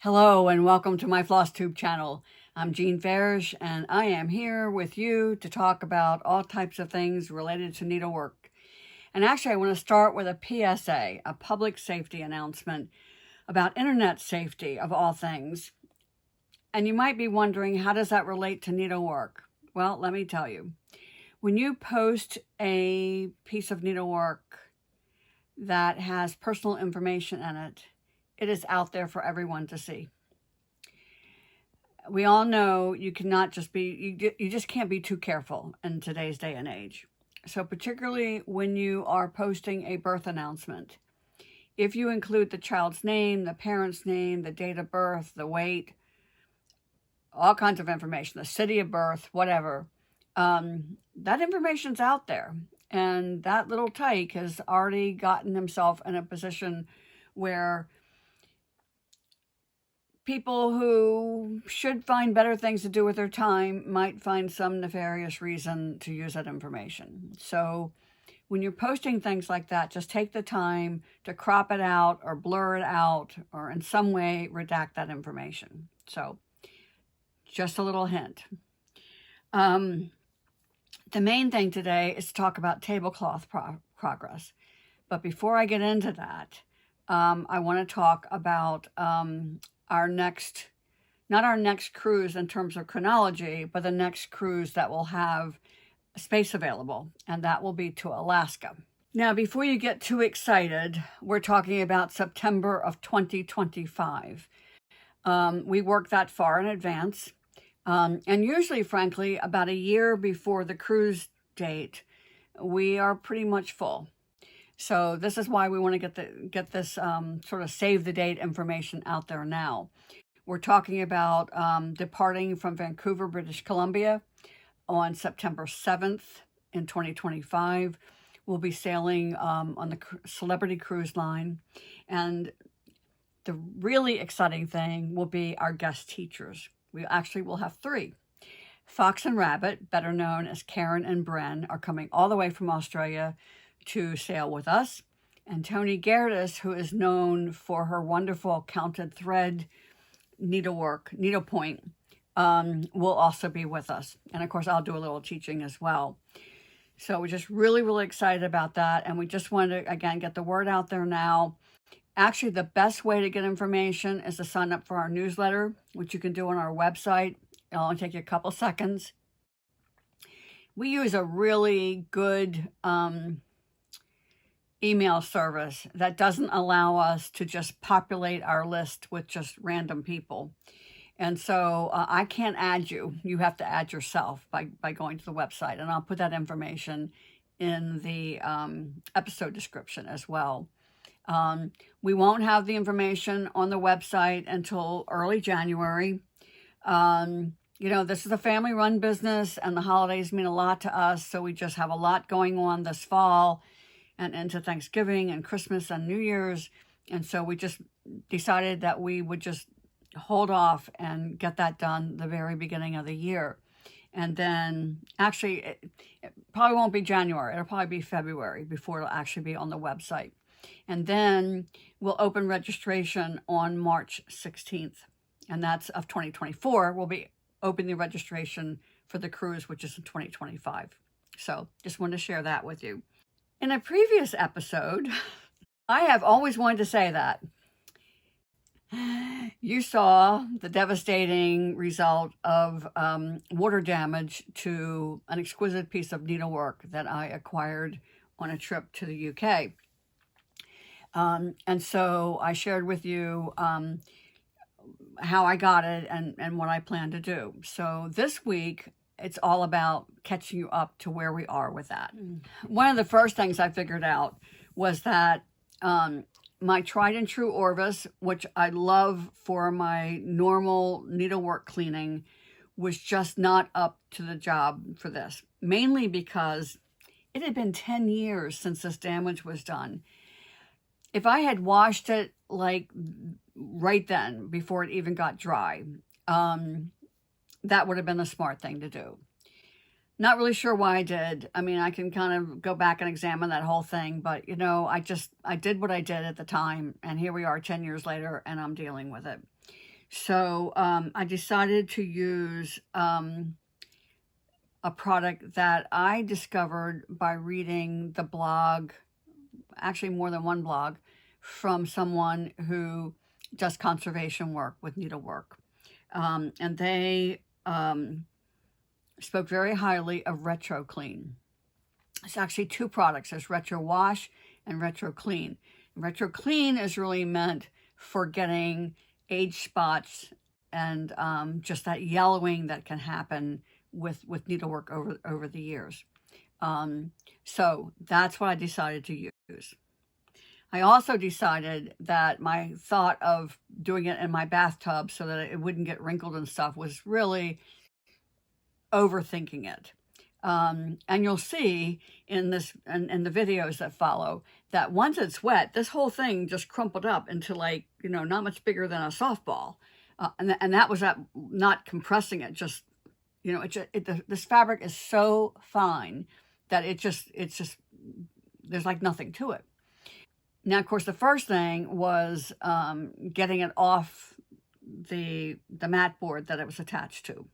Hello and welcome to my FlossTube channel. I'm Jean Farish and I am here with you to talk about all types of things related to needlework. And actually I want to start with a PSA, a public safety announcement about internet safety of all things. And you might be wondering, how does that relate to needlework? Well, let me tell you. When you post a piece of needlework that has personal information in it, it is out there for everyone to see. We all know you cannot just be, you just can't be too careful in today's day and age. So particularly when you are posting a birth announcement, if you include the child's name, the parent's name, the date of birth, the weight, all kinds of information, the city of birth, whatever, that information's out there. And that little tyke has already gotten himself in a position where people who should find better things to do with their time might find some nefarious reason to use that information. So when you're posting things like that, just take the time to crop it out or blur it out or in some way redact that information. So just a little hint. The main thing today is to talk about tablecloth progress. But before I get into that, I want to talk about not our next cruise in terms of chronology, but the next cruise that will have space available, and that will be to Alaska. Now, before you get too excited, we're talking about September of 2025. We work that far in advance, and usually, frankly, about a year before the cruise date, we are pretty much full. So this is why we want to get this sort of save the date information out there now. We're talking about departing from Vancouver, British Columbia on September 7th in 2025. We'll be sailing on the Celebrity Cruise Line. And the really exciting thing will be our guest teachers. We actually will have 3. Fox and Rabbit, better known as Karen and Bren, are coming all the way from Australia to sail with us. And Tony Gerdes, who is known for her wonderful counted thread needlepoint, will also be with us. And of course, I'll do a little teaching as well. So we're just really, really excited about that. And we just want to, again, get the word out there now. Actually, the best way to get information is to sign up for our newsletter, which you can do on our website. It'll only take you a couple seconds. We use a really good email service that doesn't allow us to just populate our list with just random people. And so I can't add you. You have to add yourself by going to the website. And I'll put that information in the episode description as well. We won't have the information on the website until early January. This is a family-run business, and the holidays mean a lot to us. So we just have a lot going on this fall and into Thanksgiving and Christmas and New Year's. And so we just decided that we would just hold off and get that done the very beginning of the year. And then actually, it probably won't be January. It'll probably be February before it'll actually be on the website. And then we'll open registration on March 16th. And that's of 2024. We'll be opening the registration for the cruise, which is in 2025. So just wanted to share that with you. In a previous episode, I have always wanted to say that. You saw the devastating result of water damage to an exquisite piece of needlework that I acquired on a trip to the UK. And so I shared with you how I got it and what I plan to do. So this week, it's all about catching you up to where we are with that. One of the first things I figured out was that my tried and true Orvus, which I love for my normal needlework cleaning, was just not up to the job for this. Mainly because it had been 10 years since this damage was done. If I had washed it like right then, before it even got dry, that would have been the smart thing to do. Not really sure why I did. I mean, I can kind of go back and examine that whole thing, but I did what I did at the time, and here we are 10 years later, and I'm dealing with it. So I decided to use a product that I discovered by reading the blog, actually more than one blog, from someone who does conservation work with needlework. And they spoke very highly of Retro Clean. It's actually two products. There's Retro Wash and Retro Clean. Retro Clean is really meant for getting age spots and just that yellowing that can happen with needlework over the years. So that's what I decided to use. I also decided that my thought of doing it in my bathtub so that it wouldn't get wrinkled and stuff was really overthinking it. And you'll see in this and the videos that follow that once it's wet, this whole thing just crumpled up into, like, not much bigger than a softball. And that was not compressing it, just, this fabric is so fine that it's just, there's like nothing to it. Now, of course, the first thing was getting it off the mat board that it was attached to.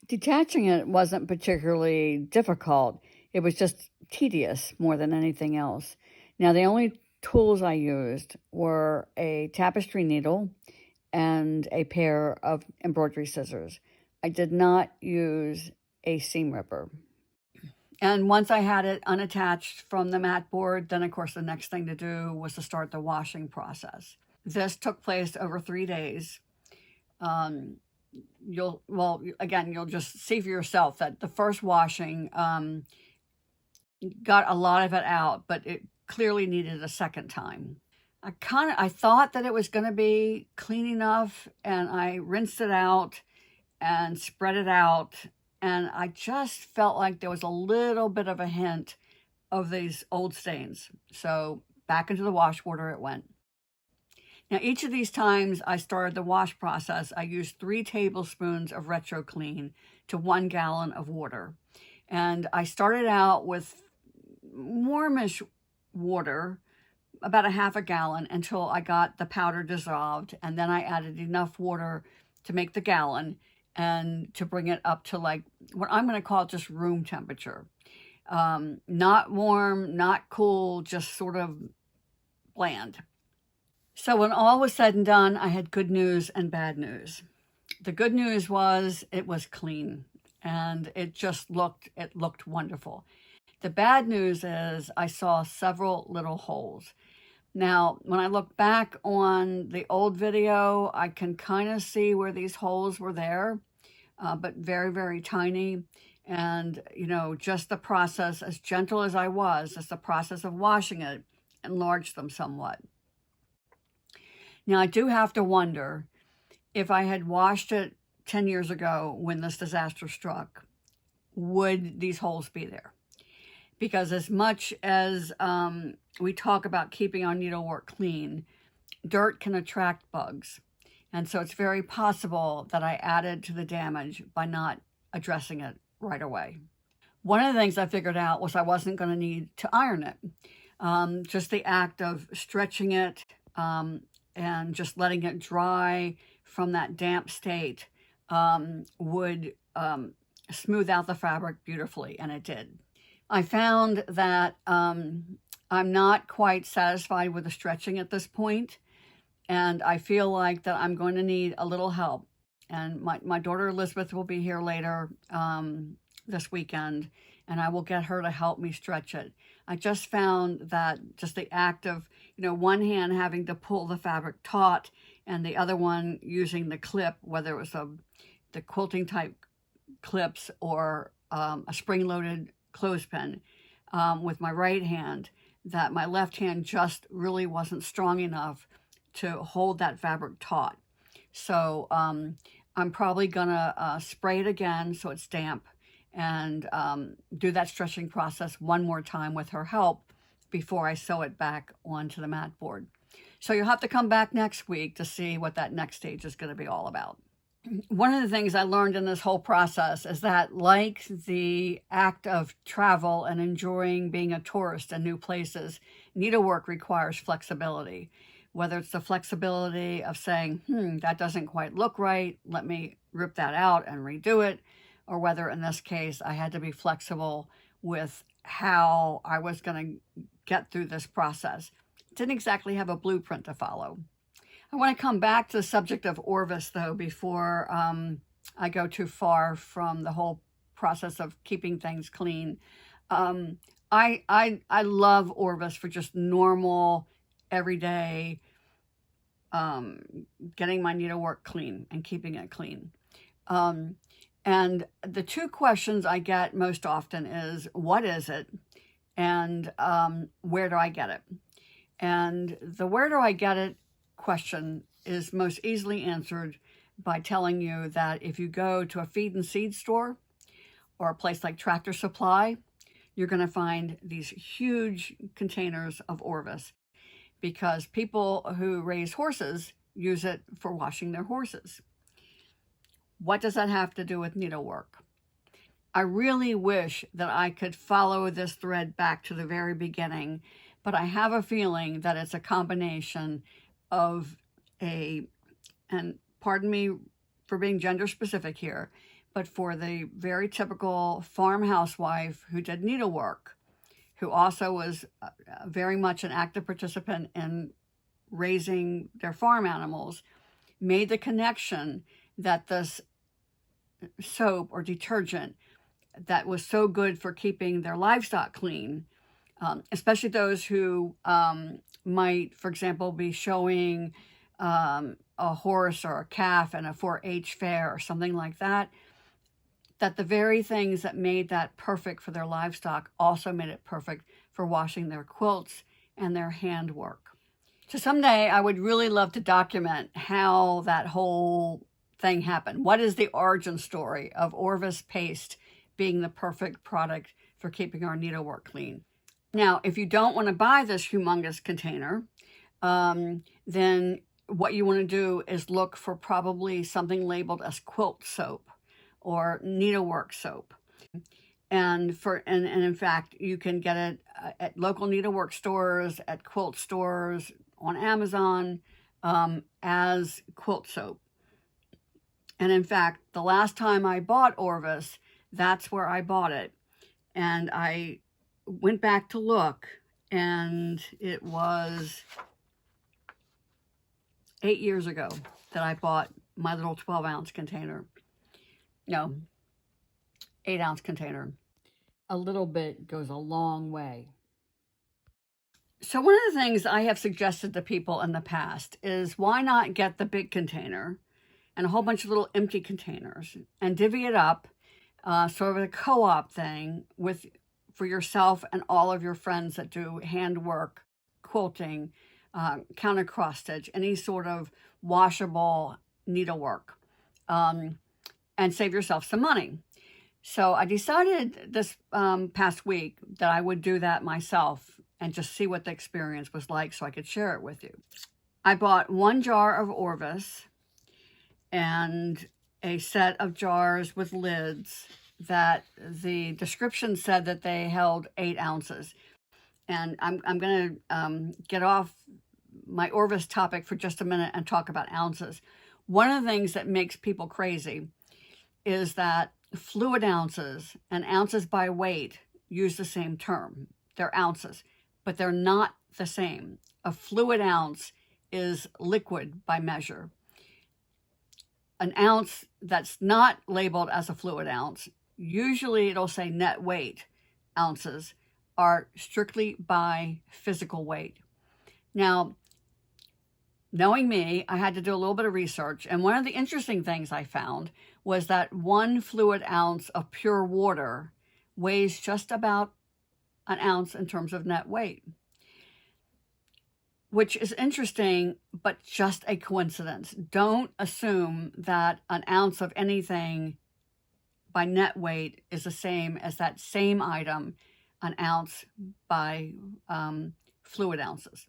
Detaching it wasn't particularly difficult. It was just tedious more than anything else. Now, the only tools I used were a tapestry needle and a pair of embroidery scissors. I did not use a seam ripper. And once I had it unattached from the mat board, then of course the next thing to do was to start the washing process. This took place over 3 days. You'll just see for yourself that the first washing got a lot of it out, but it clearly needed a second time. I thought that it was going to be clean enough, and I rinsed it out and spread it out, and I just felt like there was a little bit of a hint of these old stains. So back into the wash water it went. Now, each of these times I started the wash process, I used 3 tablespoons of Retro Clean to 1 gallon of water. And I started out with warmish water, about a half a gallon, until I got the powder dissolved. And then I added enough water to make the gallon and to bring it up to, like, what I'm going to call just room temperature. Not warm, not cool, just sort of bland. So when all was said and done, I had good news and bad news. The good news was it was clean, and it looked wonderful. The bad news is I saw several little holes. Now, when I look back on the old video, I can kind of see where these holes were there, but very, very tiny. And, just the process, as gentle as I was, just the process of washing it enlarged them somewhat. Now, I do have to wonder if I had washed it 10 years ago when this disaster struck, would these holes be there? Because as much as we talk about keeping our needlework clean, dirt can attract bugs. And so it's very possible that I added to the damage by not addressing it right away. One of the things I figured out was I wasn't going to need to iron it. Just the act of stretching it and just letting it dry from that damp state would smooth out the fabric beautifully, and it did. I found that I'm not quite satisfied with the stretching at this point, and I feel like that I'm going to need a little help. And my daughter Elizabeth will be here later this weekend, and I will get her to help me stretch it. I just found that just the act of, one hand having to pull the fabric taut and the other one using the clip, whether it was the quilting type clips or a spring-loaded clothespin with my right hand, that my left hand just really wasn't strong enough to hold that fabric taut. So I'm probably gonna spray it again so it's damp and do that stretching process one more time with her help before I sew it back onto the mat board. So you'll have to come back next week to see what that next stage is going to be all about. One of the things I learned in this whole process is that, like the act of travel and enjoying being a tourist in new places, needlework requires flexibility. whether it's the flexibility of saying, that doesn't quite look right, let me rip that out and redo it, or whether in this case I had to be flexible with how I was going to get through this process. Didn't exactly have a blueprint to follow. I want to come back to the subject of Orvus, though, before I go too far from the whole process of keeping things clean. I love Orvus for just normal, everyday, getting my needlework clean and keeping it clean. And the two questions I get most often is, what is it? And where do I get it? And the where do I get it question is most easily answered by telling you that if you go to a feed and seed store or a place like Tractor Supply, you're going to find these huge containers of Orvus, because people who raise horses use it for washing their horses. What does that have to do with needlework? I really wish that I could follow this thread back to the very beginning, but I have a feeling that it's a combination of and pardon me for being gender specific here, but for the very typical farm housewife who did needlework, who also was very much an active participant in raising their farm animals, made the connection that this soap or detergent that was so good for keeping their livestock clean, especially those who might, for example, be showing a horse or a calf in a 4-H fair or something like that, that the very things that made that perfect for their livestock also made it perfect for washing their quilts and their handwork. So someday I would really love to document how that whole thing happened. What is the origin story of Orvus paste being the perfect product for keeping our needlework clean? Now, if you don't want to buy this humongous container, then what you want to do is look for probably something labeled as quilt soap or needlework soap. And in fact, you can get it at local needlework stores, at quilt stores, on Amazon, as quilt soap. And in fact, the last time I bought Orvus, that's where I bought it. And I went back to look, and it was 8 years ago that I bought my little 12-ounce container. No, 8-ounce container. A little bit goes a long way. So one of the things I have suggested to people in the past is, why not get the big container and a whole bunch of little empty containers and divvy it up, sort of a co-op thing for yourself and all of your friends that do handwork, quilting, counter cross stitch, any sort of washable needlework, and save yourself some money. So I decided this past week that I would do that myself and just see what the experience was like so I could share it with you. I bought 1 jar of Orvus and a set of jars with lids that the description said that they held 8 ounces. And I'm going to get off my Orvus topic for just a minute and talk about ounces. One of the things that makes people crazy is that fluid ounces and ounces by weight use the same term. They're ounces, but they're not the same. A fluid ounce is liquid by measure. An ounce that's not labeled as a fluid ounce, usually it'll say net weight ounces, are strictly by physical weight. Now, knowing me, I had to do a little bit of research, and one of the interesting things I found was that 1 fluid ounce of pure water weighs just about an ounce in terms of net weight, which is interesting, but just a coincidence. Don't assume that an ounce of anything by net weight is the same as that same item, an ounce by fluid ounces.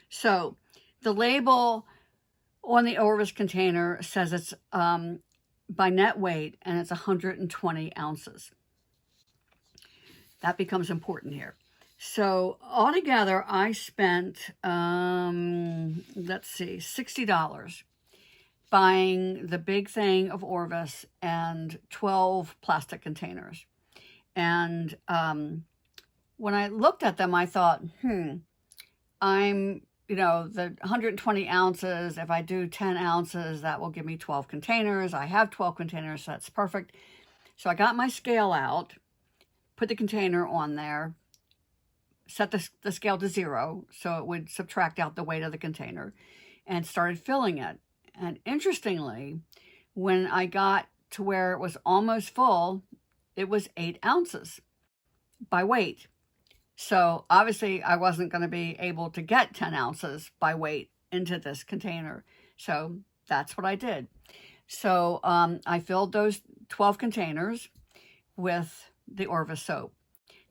So the label on the Orvus container says it's by net weight, and it's 120 ounces. That becomes important here. So altogether, I spent, let's see, $60 buying the big thing of Orvus and 12 plastic containers. And when I looked at them, I thought, I'm, the 120 ounces, if I do 10 ounces, that will give me 12 containers. I have 12 containers, so that's perfect. So I got my scale out, put the container on there, set the scale to 0 so it would subtract out the weight of the container, and started filling it. And interestingly, when I got to where it was almost full, it was 8 ounces by weight. So obviously I wasn't going to be able to get 10 ounces by weight into this container. So that's what I did. So I filled those 12 containers with the Orvus soap.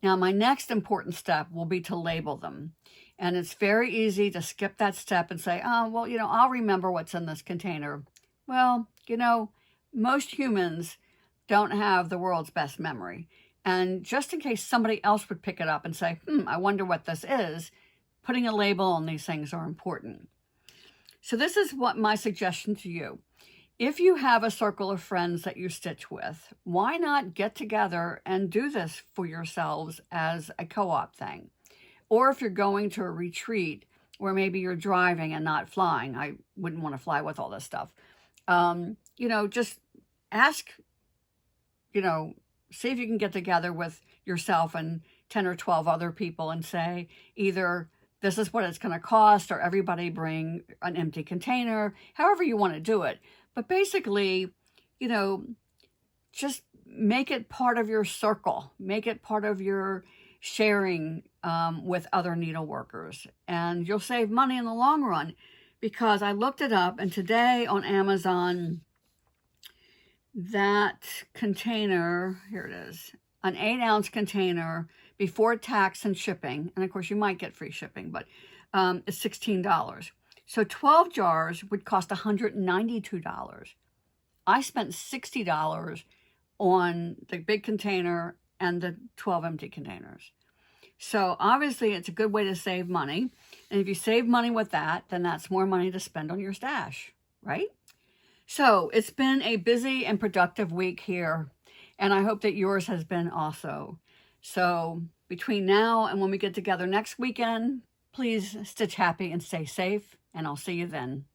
Now, my next important step will be to label them. And it's very easy to skip that step and say, oh, well, I'll remember what's in this container. Well, most humans don't have the world's best memory. And just in case somebody else would pick it up and say, I wonder what this is, putting a label on these things are important. So this is what my suggestion to you. If you have a circle of friends that you stitch with, why not get together and do this for yourselves as a co-op thing? Or if you're going to a retreat where maybe you're driving and not flying, I wouldn't want to fly with all this stuff. Just ask, see if you can get together with yourself and 10 or 12 other people and say either this is what it's going to cost, or everybody bring an empty container, however you want to do it. But basically, just make it part of your circle. Make it part of your sharing with other needle workers. And you'll save money in the long run, because I looked it up, and today on Amazon, that container, here it is, an 8-ounce container before tax and shipping, and of course you might get free shipping, but it's $16. So 12 jars would cost $192. I spent $60 on the big container and the 12 empty containers. So obviously it's a good way to save money. And if you save money with that, then that's more money to spend on your stash, right? So it's been a busy and productive week here, and I hope that yours has been also. So between now and when we get together next weekend, please stitch happy and stay safe, and I'll see you then.